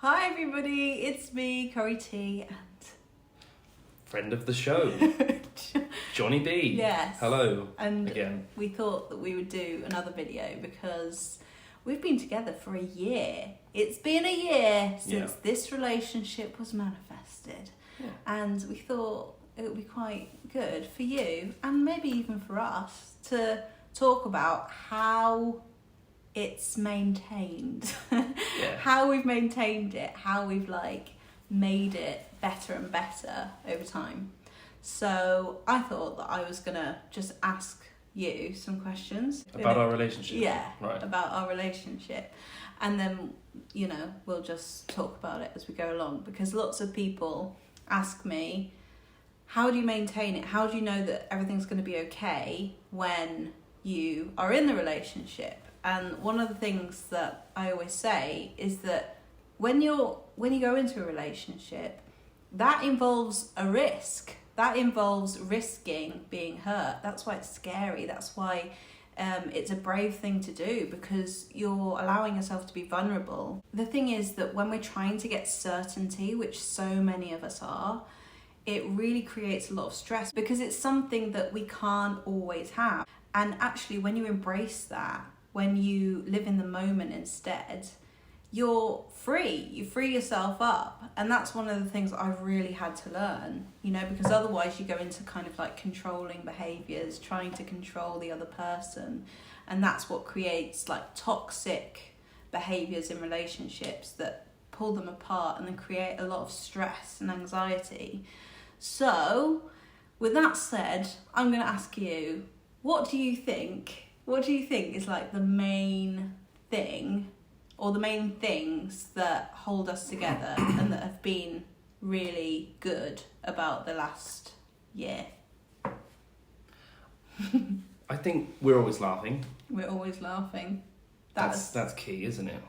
Hi everybody, it's me, Corey T, and friend of the show, Johnny B. Yes. Hello. And again. We thought that we would do another video because we've been together for a year. It's been a year since this relationship was manifested. Yeah. And we thought it would be quite good for you, and maybe even for us, to talk about how it's maintained. How we've maintained it, how we've made it better and better over time. So I thought that I was gonna just ask you some questions About our relationship? Yeah, right. About our relationship. And then, we'll just talk about it as we go along, because lots of people ask me, how do you maintain it? How do you know that everything's going to be okay when you are in the relationship? And one of the things that I always say is that when you go into a relationship, that involves a risk. That involves risking being hurt. That's why it's scary. That's why it's a brave thing to do, because you're allowing yourself to be vulnerable. The thing is that when we're trying to get certainty, which so many of us are, it really creates a lot of stress, because it's something that we can't always have. And actually, when you embrace that, when you live in the moment instead, you're free. You free yourself up. And that's one of the things I've really had to learn, because otherwise you go into kind of controlling behaviors, trying to control the other person. And that's what creates toxic behaviors in relationships that pull them apart and then create a lot of stress and anxiety. So with that said, I'm going to ask you, what do you think is the main thing, or the main things that hold us together and that have been really good about the last year? I think we're always laughing. We're always laughing. That's key, isn't it?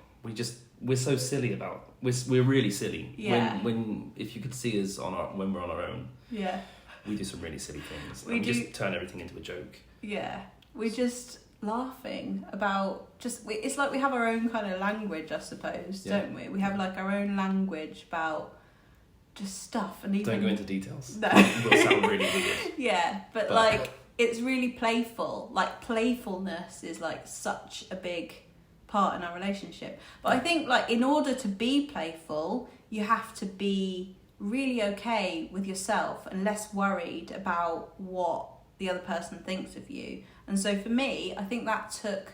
We're so silly about. We're really silly. Yeah. When if you could see us when we're on our own. Yeah. We do some really silly things. We just turn everything into a joke. Yeah. We're just laughing about it's like we have our own kind of language, I suppose, don't we? We have our own language about just stuff, and even don't go into details. No. It will sound really weird. Yeah, but it's really playful. Playfulness is such a big part in our relationship. But I think in order to be playful, you have to be really okay with yourself and less worried about what the other person thinks of you. And so for me, I think that took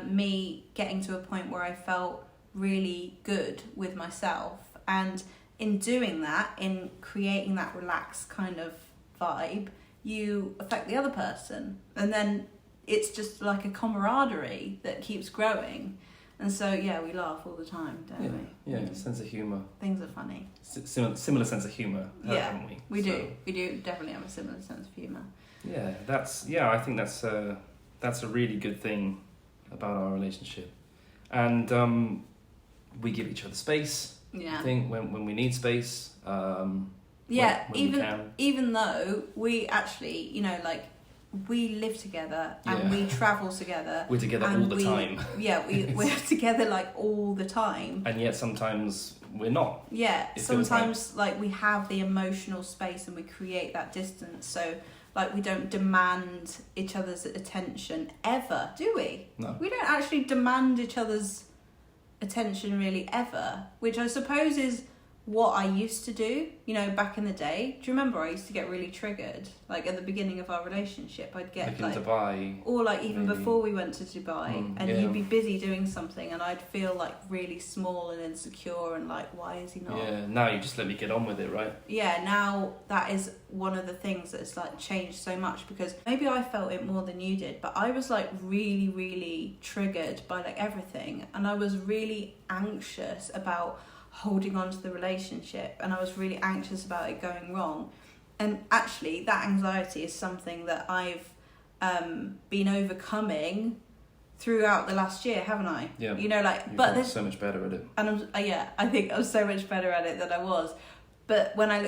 me getting to a point where I felt really good with myself. And in doing that, in creating that relaxed kind of vibe, you affect the other person. And then it's just like a camaraderie that keeps growing. And so, we laugh all the time, don't we? Yeah, sense of humour. Things are funny. Similar sense of humour, haven't we? We do. We do definitely have a similar sense of humour. Yeah, I think that's a really good thing about our relationship. And we give each other space. Yeah. I think when we need space. When even though we actually, we live together and we travel together. We're together all the time. Yeah, we're together all the time. And yet sometimes we're not. Yeah, sometimes we have the emotional space and we create that distance. So we don't demand each other's attention ever, do we? No. We don't actually demand each other's attention really ever, which I suppose is what I used to do, back in the day. Do you remember I used to get really triggered? At the beginning of our relationship, I'd get Dubai, or even maybe before we went to Dubai, and you'd be busy doing something, and I'd feel really small and insecure, and why is he not? Yeah, now you just let me get on with it, right? Yeah, now that is one of the things that's changed so much, because maybe I felt it more than you did, but I was really, really triggered by everything, and I was really anxious about holding on to the relationship, and I was really anxious about it going wrong. And actually that anxiety is something that I've been overcoming throughout the last year, haven't I? Yeah. But there's so much better at it. And I think I was so much better at it than I was. But when we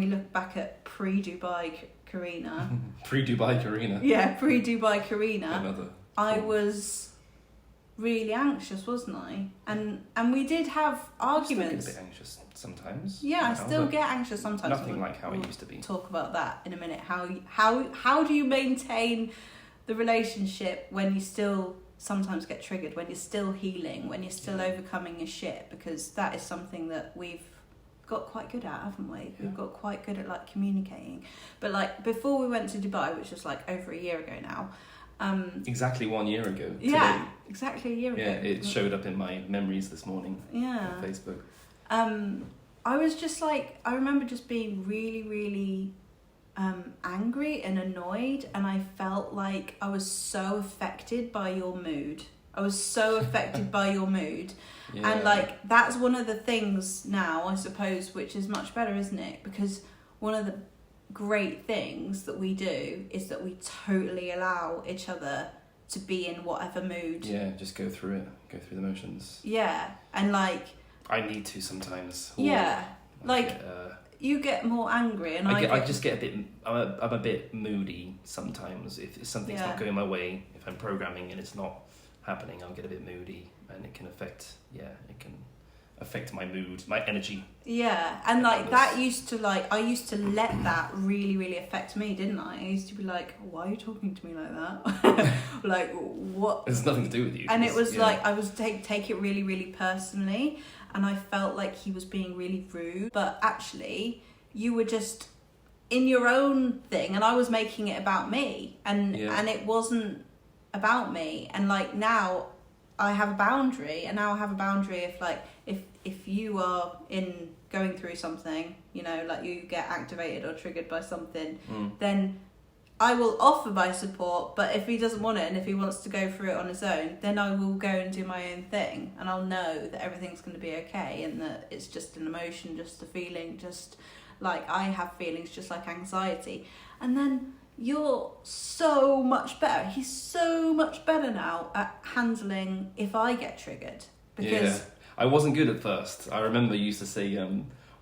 look back at pre-Dubai Karina. Pre-Dubai Karina. Yeah, pre-Dubai Karina. Another. I was really anxious, wasn't I? And we did have arguments. I still get a bit anxious sometimes. Yeah, I still get anxious sometimes. Nothing like how it used to be. Talk about that in a minute. How do you maintain the relationship when you still sometimes get triggered, when you're still healing, when you're still overcoming your shit? Because that is something that we've got quite good at, haven't we? We've got quite good at like communicating. But like before we went to Dubai, which was like over a year ago now. Exactly 1 year ago. Today. Yeah, exactly a year ago. Yeah, it showed up in my memories this morning. Yeah. On Facebook. I was just like, I remember just being really, really angry and annoyed, and I felt like I was so affected by your mood. I was so affected by your mood. Yeah. And like, that's one of the things now, I suppose, which is much better, isn't it? Because one of the great things that we do is that we totally allow each other to be in whatever mood. Yeah, just go through it, go through the motions. Yeah, and like... I need to sometimes. Yeah, you get more angry, and I just get a bit... I'm a bit moody sometimes. If something's not going my way, if I'm programming and it's not happening, I'll get a bit moody, and it can affect my mood, my energy. Yeah, and like that used to I used to let that really, really affect me, didn't I? I used to be like, why are you talking to me like that? Like, what? It's nothing to do with you. And it was like, I was take it really, really personally, and I felt like he was being really rude, but actually you were just in your own thing, and I was making it about me, and it wasn't about me. And like now I have a boundary, and now I have a boundary if you are going through something, you know, like you get activated or triggered by something, then I will offer my support. But if he doesn't want it, and if he wants to go through it on his own, then I will go and do my own thing, and I'll know that everything's going to be okay, and that it's just an emotion, just a feeling, just like I have feelings, just like anxiety. And then you're so much better. He's so much better now at handling if I get triggered. Because I wasn't good at first. I remember you used to say,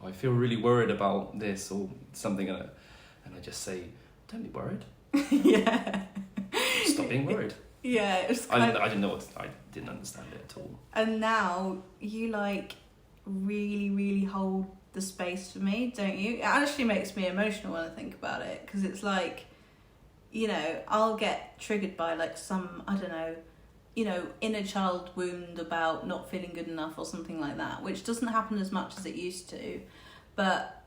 I feel really worried about this or something, and I just say, don't be worried. Yeah. Stop being worried. Yeah, it was I didn't understand it at all. And now you like really, really hold the space for me, don't you? It actually makes me emotional when I think about it, because it's like, you know, I'll get triggered by like some, I don't know, you know, inner child wound about not feeling good enough or something like that, which doesn't happen as much as it used to. But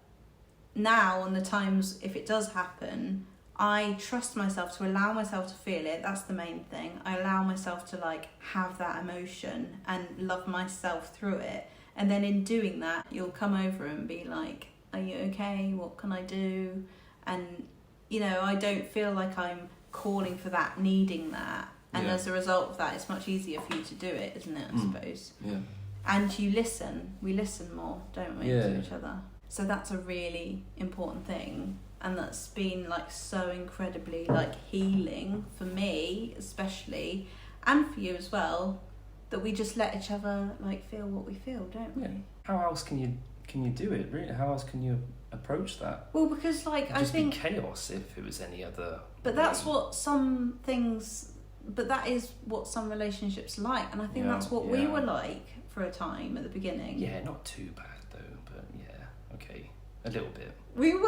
now, on the times if it does happen, I trust myself to allow myself to feel it. That's the main thing. I allow myself to like have that emotion and love myself through it. And then in doing that, you'll come over and be like, are you okay? What can I do? And, you know, I don't feel like I'm calling for that, needing that. And as a result of that, it's much easier for you to do it, isn't it, I suppose? Yeah. And you listen. We listen more, don't we, to each other? So that's a really important thing. And that's been like so incredibly like healing for me, especially, and for you as well, that we just let each other like feel what we feel, don't we? Yeah. How else can you do it, really? How else can you approach that? Well, because like It'd just be chaos if it was any other. But that's what some things. But that is what some relationships are like, and I think that's what we were like for a time at the beginning. Yeah, not too bad though, but yeah, okay, a little bit. We were.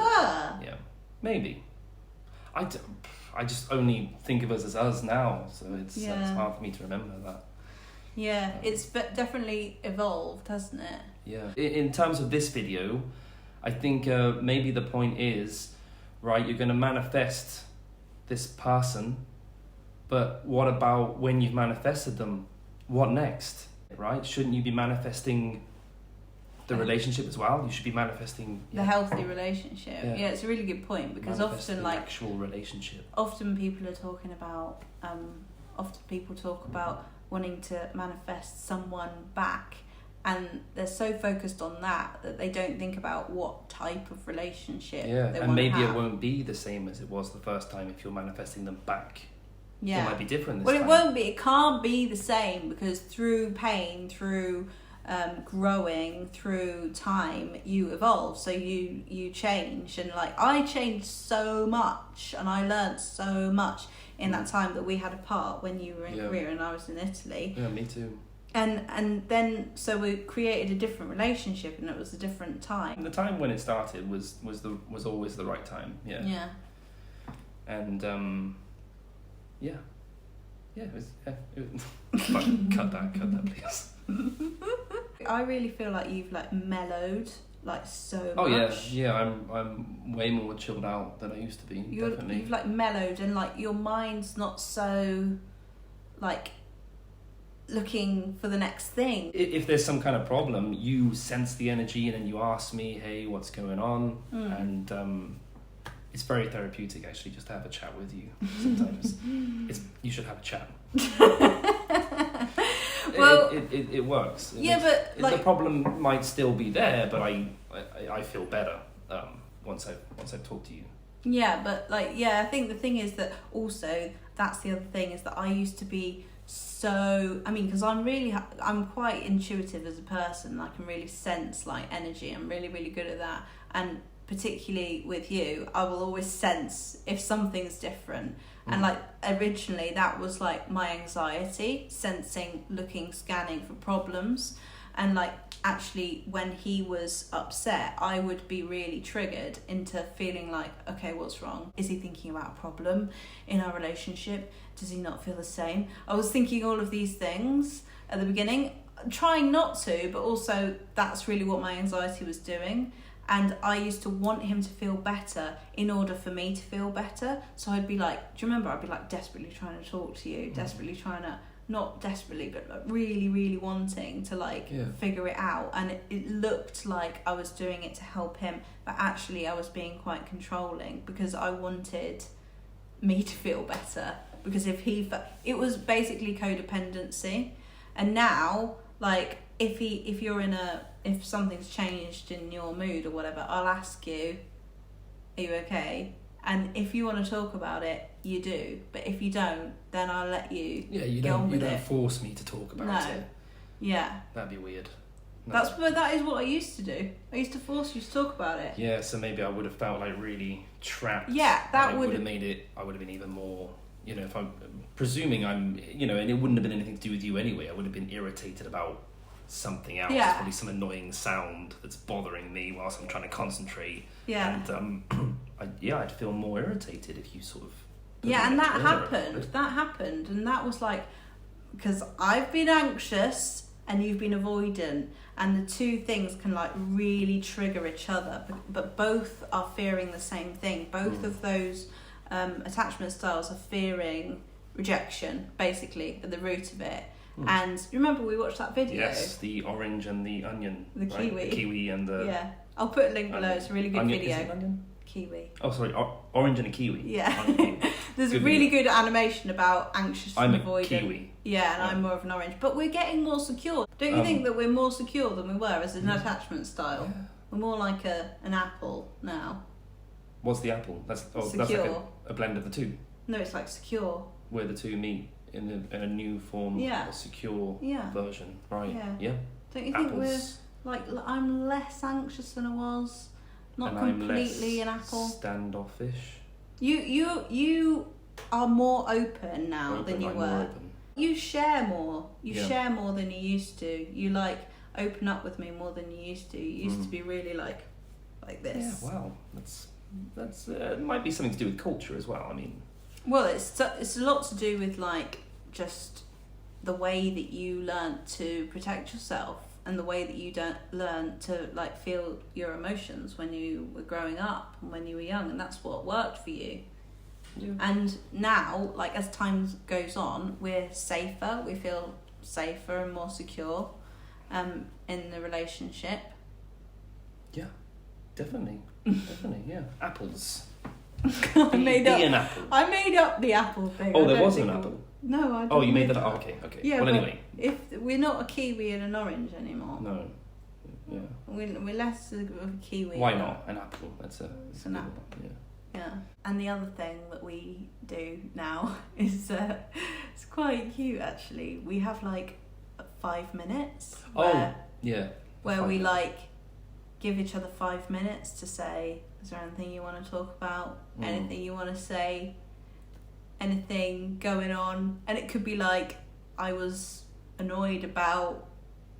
Yeah, maybe. I just only think of us as us now, so it's hard for me to remember that. Yeah, it's definitely evolved, hasn't it? Yeah. In terms of this video, I think maybe the point is, right, you're going to manifest this person, but what about when you've manifested them? What next, right? Shouldn't you be manifesting the relationship as well? You should be manifesting the healthy relationship. Yeah, it's a really good point, because often like actual relationship. Often people are talking about. Often people talk about wanting to manifest someone back, and they're so focused on that they don't think about what type of relationship they want to have. And maybe it won't be the same as it was the first time if you're manifesting them back. It might be different this time. It won't be. It can't be the same, because through pain, through growing, through time, you evolve. So you change, and like I changed so much, and I learned so much in that time that we had apart when you were in Korea and I was in Italy. Yeah, me too. And then so we created a different relationship, and it was a different time. And the time when it started was always the right time. Yeah. Yeah. And it was. Cut that, please. I really feel like you've like mellowed like so much. Oh yeah. I'm way more chilled out than I used to be. Definitely. You've like mellowed, and like your mind's not so like looking for the next thing. If there's some kind of problem, you sense the energy and then you ask me, hey, what's going on? And it's very therapeutic actually just to have a chat with you sometimes. You should have a chat. Well, it works. The problem might still be there, but I feel better once I've talked to you. Yeah, but I think the thing is that also that's the other thing is that I used to be so, because I'm quite intuitive as a person. I can really sense like energy. I'm really, really good at that. And particularly with you, I will always sense if something's different. And like originally that was like my anxiety, sensing, looking, scanning for problems. And like actually when he was upset, I would be really triggered into feeling like, okay, what's wrong? Is he thinking about a problem in our relationship? Does he not feel the same? I was thinking all of these things at the beginning, trying not to, but also that's really what my anxiety was doing. And I used to want him to feel better in order for me to feel better. So I'd be like, do you remember? I'd be like desperately trying to talk to you, desperately trying to, not desperately, but like really, really wanting to like figure it out. And it looked like I was doing it to help him, but actually I was being quite controlling because I wanted me to feel better. Because it was basically codependency. And now, like, if something's changed in your mood or whatever, I'll ask you, are you okay? And if you want to talk about it, you do. But if you don't, then I'll let you get on with it. You don't force me to talk about it. Yeah. That'd be weird. No. That is what I used to do. I used to force you to talk about it. Yeah, so maybe I would have felt like really trapped. Yeah, I would have been even more, if I'm presuming and it wouldn't have been anything to do with you anyway. I would have been irritated about something else. Yeah. Probably some annoying sound that's bothering me whilst I'm trying to concentrate. Yeah. And I'd feel more irritated if you sort of. And that happened, and that was like because I've been anxious and you've been avoidant, and the two things can like really trigger each other, but both are fearing the same thing. Both of those attachment styles are fearing rejection, basically, at the root of it. And you remember we watched that video? Yes, the orange and the onion. The kiwi. The kiwi and the... Yeah. I'll put a link below. It's a really good onion, video. Is it onion? Kiwi. Oh, sorry. Orange and a kiwi. Yeah. There's a really good animation about anxious and avoidant. I'm a kiwi. Yeah, and I'm more of an orange. But we're getting more secure. Don't you think that we're more secure than we were as an attachment style? Yeah. We're more like an apple now. What's the apple? That's secure. That's like a blend of the two. No, it's like secure. Where the two meet in a new form, a secure version, right? Yeah. Don't you think we're like I'm less anxious than I was, not and completely I'm less an apple. Standoffish. You are more open now than you were. You share more. You share more than you used to. You like open up with me more than you used to. You used to be really like this. Yeah. Wow. That's it might be something to do with culture as well. I mean. Well, it's a lot to do with like just the way that you learn to protect yourself and the way that you don't learn to like feel your emotions when you were growing up and when you were young, and that's what worked for you. Yeah. And now, like as time goes on, we're safer. We feel safer and more secure in the relationship. Yeah, definitely, yeah. Apples. I made up the apple thing. Oh, there was an apple. No, I didn't. Oh, you made that up. Okay. Yeah, well, anyway. If we're not a kiwi and an orange anymore. No. Yeah. We're less of a kiwi. Why not? An apple. It's an apple. Yeah. Yeah. And the other thing that we do now is it's quite cute actually. We have like 5 minutes. Where we like give each other 5 minutes to say, is there anything you want to talk about? Anything you want to say? anything going on, and it could be like, I was annoyed about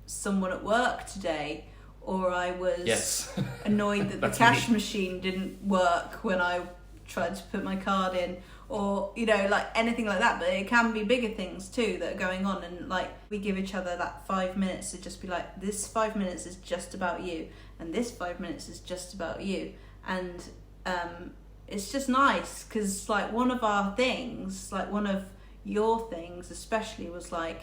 someone at work today, or I was annoyed that the cash machine didn't work when I tried to put my card in, or like anything like that. But it can be bigger things too that are going on, and like we give each other that 5 minutes to just be like, this 5 minutes is just about you, and this 5 minutes is just about you. And it's just nice, because like one of our things, like one of your things especially, was like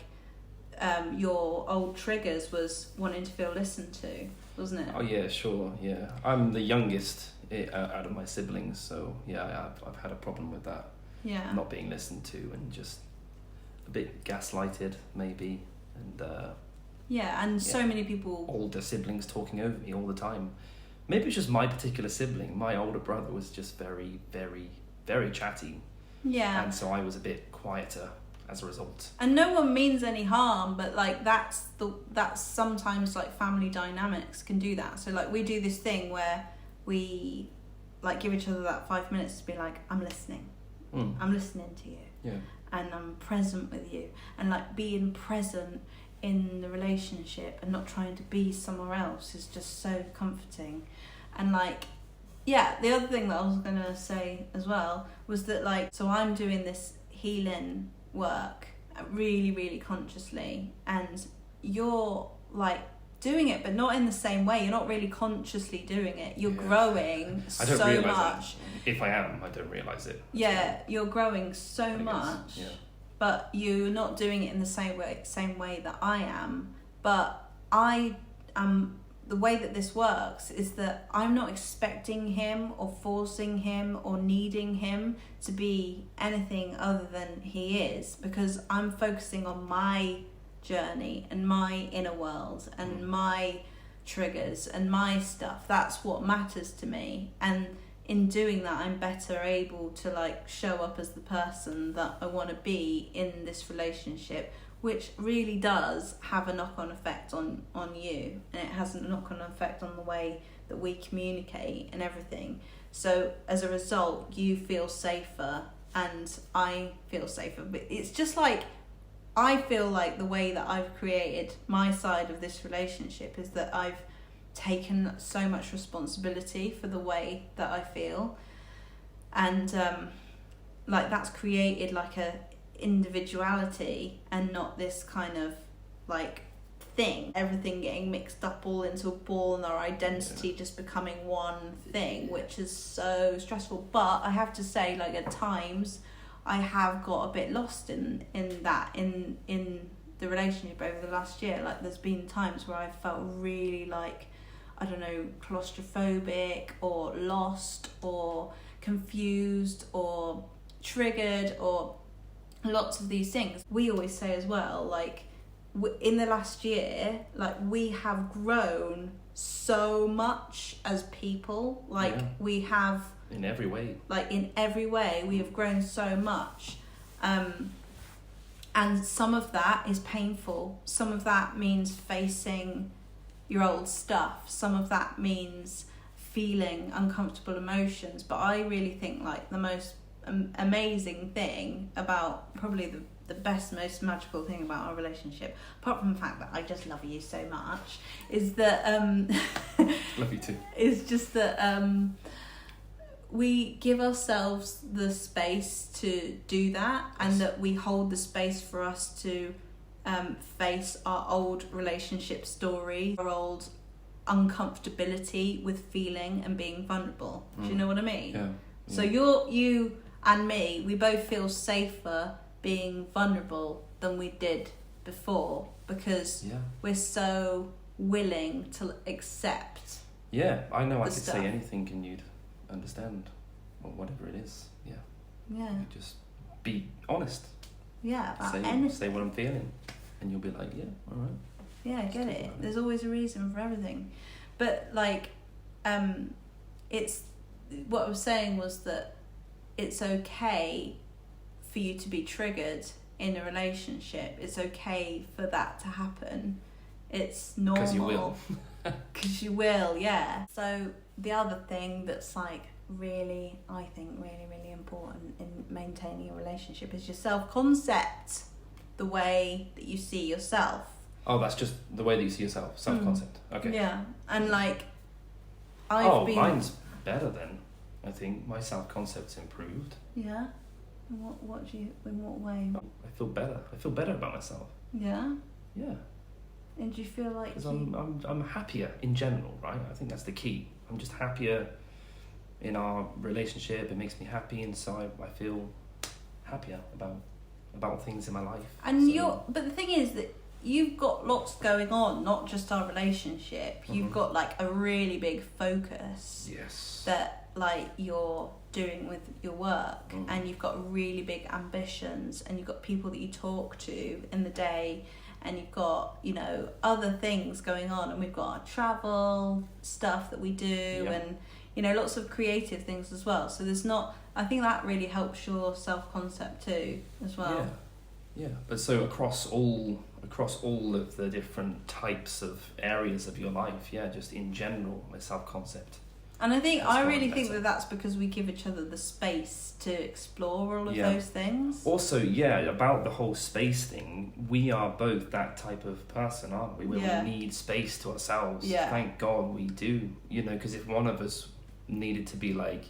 your old triggers was wanting to feel listened to, wasn't it? Oh yeah, sure, yeah. I'm the youngest out of my siblings, so yeah, I've had a problem with that. Yeah. Not being listened to, and just a bit gaslighted maybe, and so many people, older siblings talking over me all the time. Maybe it's just my particular sibling. My older brother was just very, very, very chatty. Yeah. And so I was a bit quieter as a result. And no one means any harm, but like that's sometimes like family dynamics can do that. So like we do this thing where we like give each other that 5 minutes to be like, I'm listening. I'm listening to you. Yeah. And I'm present with you. And like being present in the relationship and not trying to be somewhere else is just so comforting. And like, yeah, the other thing that I was gonna say as well was that like, so I'm doing this healing work really, really consciously, and you're like doing it, but not in the same way. You're not really consciously doing it. You're growing I don't so realise much. That. If I am, I don't realise it. Yeah, you're growing so much. Yeah. But you're not doing it in the same way that I am. But I am, the way that this works is that I'm not expecting him or forcing him or needing him to be anything other than he is, because I'm focusing on my journey and my inner world and my triggers and my stuff. That's what matters to me. And in doing that, I'm better able to like show up as the person that I want to be in this relationship, which really does have a knock-on effect on you, and it has a knock-on effect on the way that we communicate and everything. So as a result, you feel safer and I feel safer. But it's just like, I feel like the way that I've created my side of this relationship is that I've taken so much responsibility for the way that I feel, and like that's created like a individuality and not this kind of like thing, everything getting mixed up all into a ball and our identity just becoming one thing, which is so stressful. But I have to say, like at times I have got a bit lost in the relationship over the last year. Like there's been times where I've felt really like, I don't know, claustrophobic or lost or confused or triggered or lots of these things. We always say as well, like in the last year, like we have grown so much as people. Like we have, in every way. Like in every way, we have grown so much. And some of that is painful. Some of that means facing your old stuff. Some of that means feeling uncomfortable emotions. But I really think like the most amazing thing about, probably the best, most magical thing about our relationship, apart from the fact that I just love you so much, is that love you too. Is just that we give ourselves the space to do that, and that we hold the space for us to face our old relationship story, our old uncomfortability with feeling and being vulnerable. Do you know what I mean? Yeah. So you and me, we both feel safer being vulnerable than we did before, because we're so willing to accept. Yeah, I know I could say anything and you'd understand, or whatever it is. Yeah. You just be honest. Yeah, about anything. Say what I'm feeling, and you'll be like, yeah, all right. Yeah, I get it. There's always a reason for everything. But like, it's, what I was saying was that it's okay for you to be triggered in a relationship. It's okay for that to happen. It's normal. Because you will. Because you will, yeah. So the other thing that's like really, I think, really, really important in maintaining a relationship is your self-concept, the way that you see yourself. Oh, that's just the way that you see yourself, self-concept. Okay. Yeah, and like, mine's better then. I think my self-concept's improved. Yeah? In what way? I feel better. I feel better about myself. Yeah? Yeah. And do you feel like because I'm happier in general, right? I think that's the key. I'm just happier in our relationship. It makes me happy, and so I feel happier about things in my life. And but the thing is that you've got lots going on, not just our relationship. You've got like a really big focus. Yes. That like you're doing with your work, and you've got really big ambitions, and you've got people that you talk to in the day, and you've got, you know, other things going on, and we've got our travel stuff that we do, and, you know, lots of creative things as well. So I think that really helps your self-concept too as well. Yeah. But so across all of the different types of areas of your life, just in general, my self-concept. And I really think that that's because we give each other the space to explore all of those things. Also, about the whole space thing, we are both that type of person, aren't we? Where we need space to ourselves. Yeah. Thank God we do. You know, because if one of us needed to be like,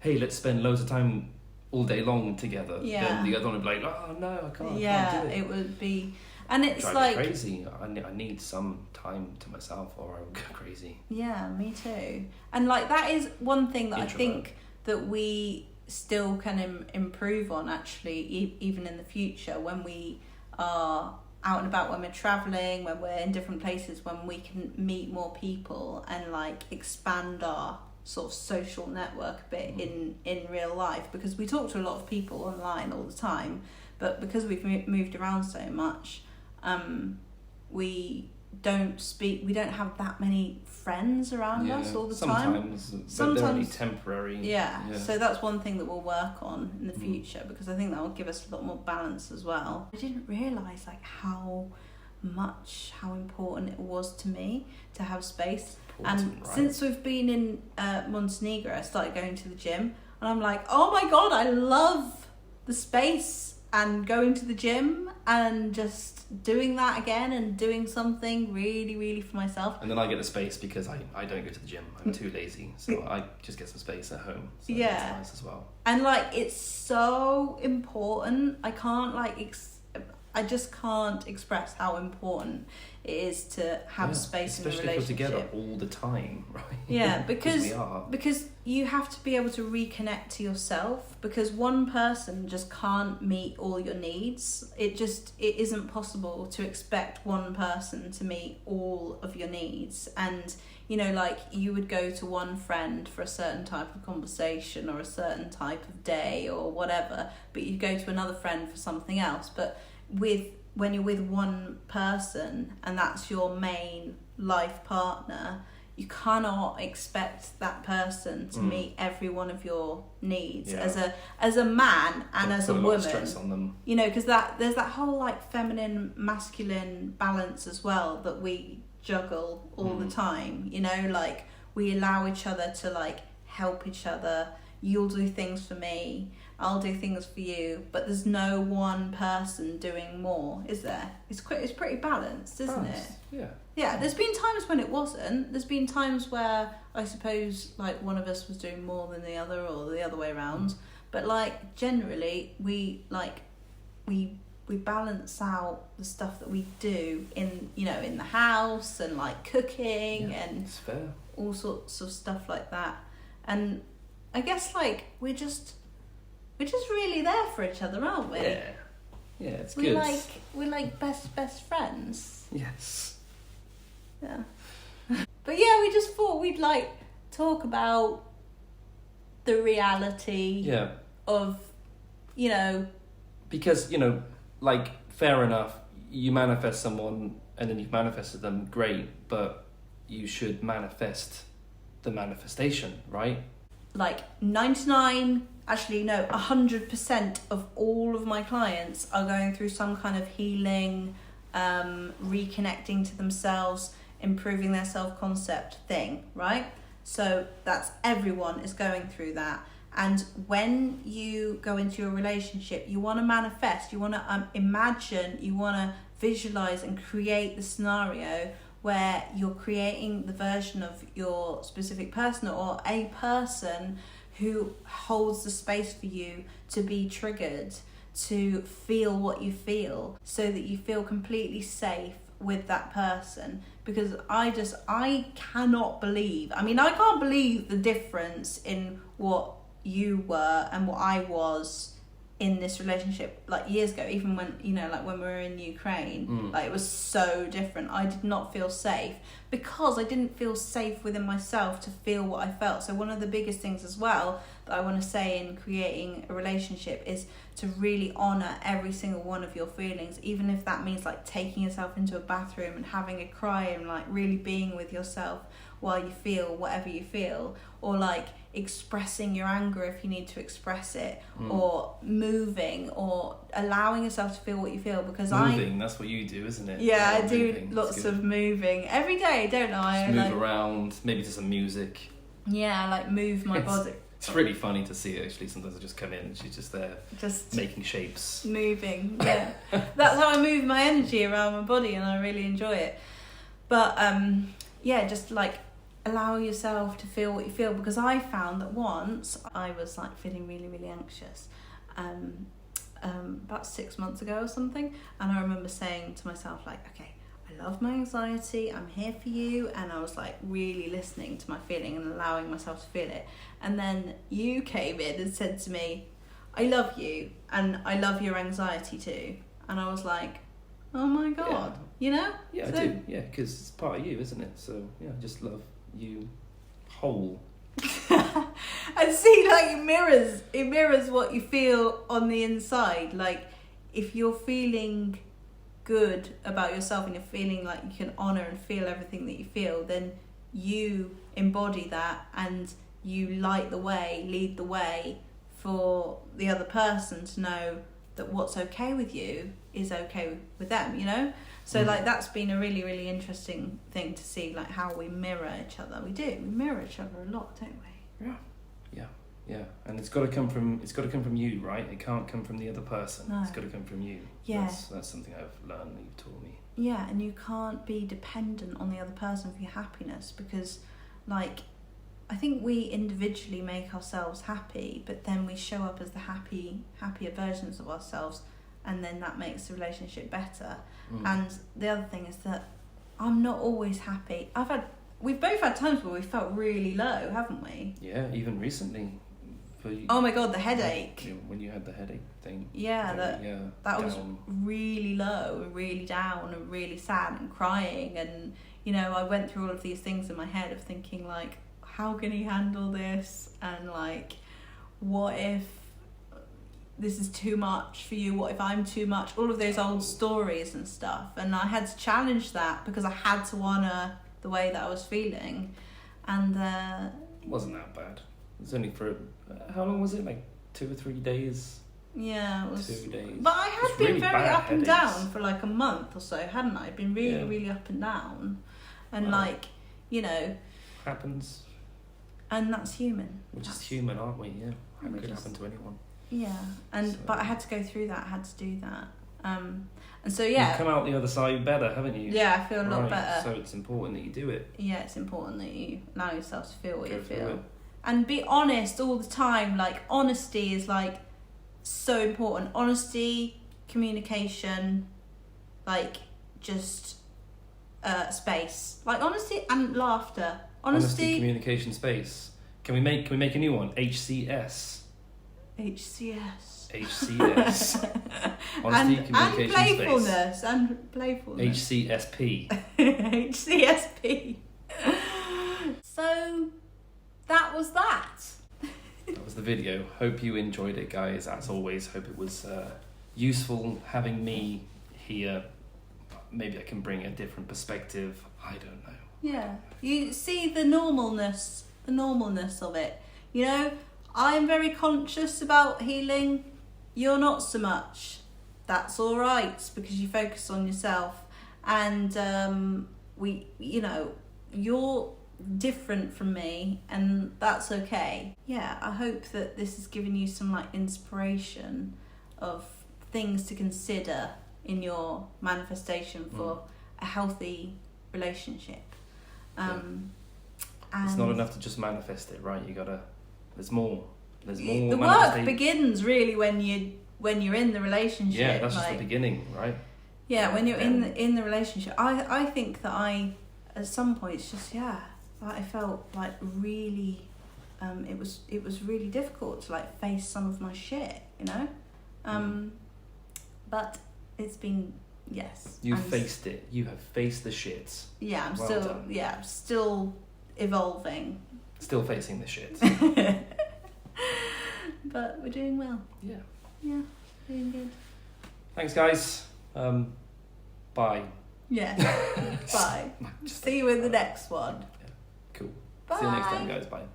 hey, let's spend loads of time all day long together, then the other one would be like, oh no, I can't do it. It would be. And it's drive like me crazy. I need some time to myself, or I will go crazy. Yeah, me too. And like that is one thing that Introvert. I think that we still can improve on, actually, even in the future, when we are out and about, when we're traveling, when we're in different places, when we can meet more people and like expand our sort of social network a bit in real life, because we talk to a lot of people online all the time, but because we've moved around so much, we don't have that many friends around us all the time. Sometimes they're only temporary. So that's one thing that we'll work on in the future, because I think that will give us a lot more balance as well. I didn't realise like how important it was to me to have space. Since we've been in Montenegro, I started going to the gym, and I'm like, oh my god, I love the space and going to the gym and just doing that again and doing something really, really for myself. And then I get the space because I don't go to the gym. I'm too lazy, so I just get some space at home. So that's nice as well. And like, it's so important. I can't I just can't express how important it is to have space in a relationship. Especially if we're together all the time, right? Yeah, because you have to be able to reconnect to yourself, because one person just can't meet all your needs. It isn't possible to expect one person to meet all of your needs. And, you know, like, you would go to one friend for a certain type of conversation or a certain type of day or whatever, but you'd go to another friend for something else. But when you're with one person and that's your main life partner, you cannot expect that person to meet every one of your needs as a man and as a woman. Of stress on them. You know, because there's that whole like feminine masculine balance as well that we juggle all the time. You know, like, we allow each other to like help each other. You'll do things for me, I'll do things for you, but there's no one person doing more, is there? It's pretty balanced, isn't it? Yeah, there's been times when it wasn't. There's been times where I suppose like one of us was doing more than the other, or the other way around. But like, generally we balance out the stuff that we do in the house, and like cooking and it's fair. All sorts of stuff like that. And I guess like we're just really there for each other, aren't we? Yeah, it's good. We're like best friends. Yes. Yeah. But yeah, we just thought we'd like talk about the reality of, because, like, fair enough, you manifest someone and then you've manifested them, great, but you should manifest the manifestation, right? Like 100% of all of my clients are going through some kind of healing, reconnecting to themselves, improving their self-concept thing, right? So that's, everyone is going through that. And when you go into a relationship, you want to manifest, you want to imagine, you want to visualize and create the scenario where you're creating the version of your specific person or a person who holds the space for you to be triggered, to feel what you feel, so that you feel completely safe with that person. Because I cannot believe, I can't believe the difference in what you were and what I was in this relationship like years ago, even when, like when we were in Ukraine. Like, it was so different. I did not feel safe because I didn't feel safe within myself to feel what I felt. So one of the biggest things as well that I want to say in creating a relationship is to really honor every single one of your feelings, even if that means like taking yourself into a bathroom and having a cry and like really being with yourself while you feel whatever you feel, or like expressing your anger if you need to express it, or moving, or allowing yourself to feel what you feel. Because moving, that's what you do, isn't it? Yeah, I do lots of moving every day, don't I? Just move around, maybe to some music. Yeah, like move my body. It's really funny to see, actually. Sometimes I just come in and she's just there, just making shapes, moving. Yeah, that's how I move my energy around my body, and I really enjoy it. But yeah, just like allow yourself to feel what you feel. Because I found that once I was like feeling really, really anxious, about 6 months ago or something, and I remember saying to myself like, okay, I love my anxiety, I'm here for you, and I was like really listening to my feeling and allowing myself to feel it. And then you came in and said to me, I love you and I love your anxiety too. And I was like, oh my god, Yeah, I do, yeah, because it's part of you, isn't it? So yeah, I just love you whole. And see, like, it mirrors what you feel on the inside. Like, if you're feeling good about yourself and you're feeling like you can honor and feel everything that you feel, then you embody that and you lead the way for the other person to know that what's okay with you is okay with them, So like, that's been a really, really interesting thing to see, like how we mirror each other. We mirror each other a lot, don't we? Yeah, and it's got to come from you, right? It can't come from the other person. No. It's got to come from you. Yeah, that's something I've learned that you've taught me. Yeah, and you can't be dependent on the other person for your happiness, because like, I think we individually make ourselves happy, but then we show up as the happier versions of ourselves, and then that makes the relationship better. And the other thing is that I'm not always happy. We've both had times where we felt really low, haven't we? Yeah, even recently. Oh my god, the headache. When you had the headache thing. Yeah, that was really low and really down and really sad and crying, and I went through all of these things in my head of thinking like, how can he handle this? And like, what if this is too much for you? What if I'm too much? All of those old stories and stuff. And I had to challenge that because I had to honour the way that I was feeling. And it wasn't that bad. It was only for how long was it? Like 2 or 3 days? Yeah, it was 2 days. But I had been really very up and headaches. down for like a month or so, hadn't I? I'd been really, really up and down. And like, happens. And that's human. We're just human, aren't we? Yeah. It could happen to anyone. Yeah. But I had to go through that. I had to do that. And so yeah. You've come out the other side better, haven't you? Yeah, I feel a lot better. So it's important that you do it. Yeah, it's important that you allow yourself to feel what you feel. It. And be honest all the time. Like, honesty is like so important. Honesty, communication, like just space. Like honesty and laughter. Honesty, communication, space. Can we make a new one? HCS. HCS. Honesty, communication, space. And playfulness. HCSP. HCSP. So that was that. That was the video. Hope you enjoyed it, guys. As always, hope it was useful having me here. Maybe I can bring a different perspective. I don't know. Yeah, you see the normalness of it. I'm very conscious about healing. You're not so much. That's all right, because you focus on yourself. And you're different from me, and that's okay. Yeah, I hope that this has given you some like inspiration of things to consider in your manifestation for a healthy relationship. And it's not enough to just manifest it, right? You gotta. There's more. There's more. The work begins really when you're in the relationship. Yeah, that's just the beginning, right? Yeah, when you're in the relationship. I think that at some points just I felt like really it was really difficult to like face some of my shit, you know. But it's been You've faced it. You have faced the shits. Yeah, I'm well still evolving. Still facing the shits. But we're doing well. Yeah. Yeah, doing good. Thanks, guys. Bye. Yeah. Bye. See you in the next one. Yeah. Cool. Bye. See you next time, guys. Bye.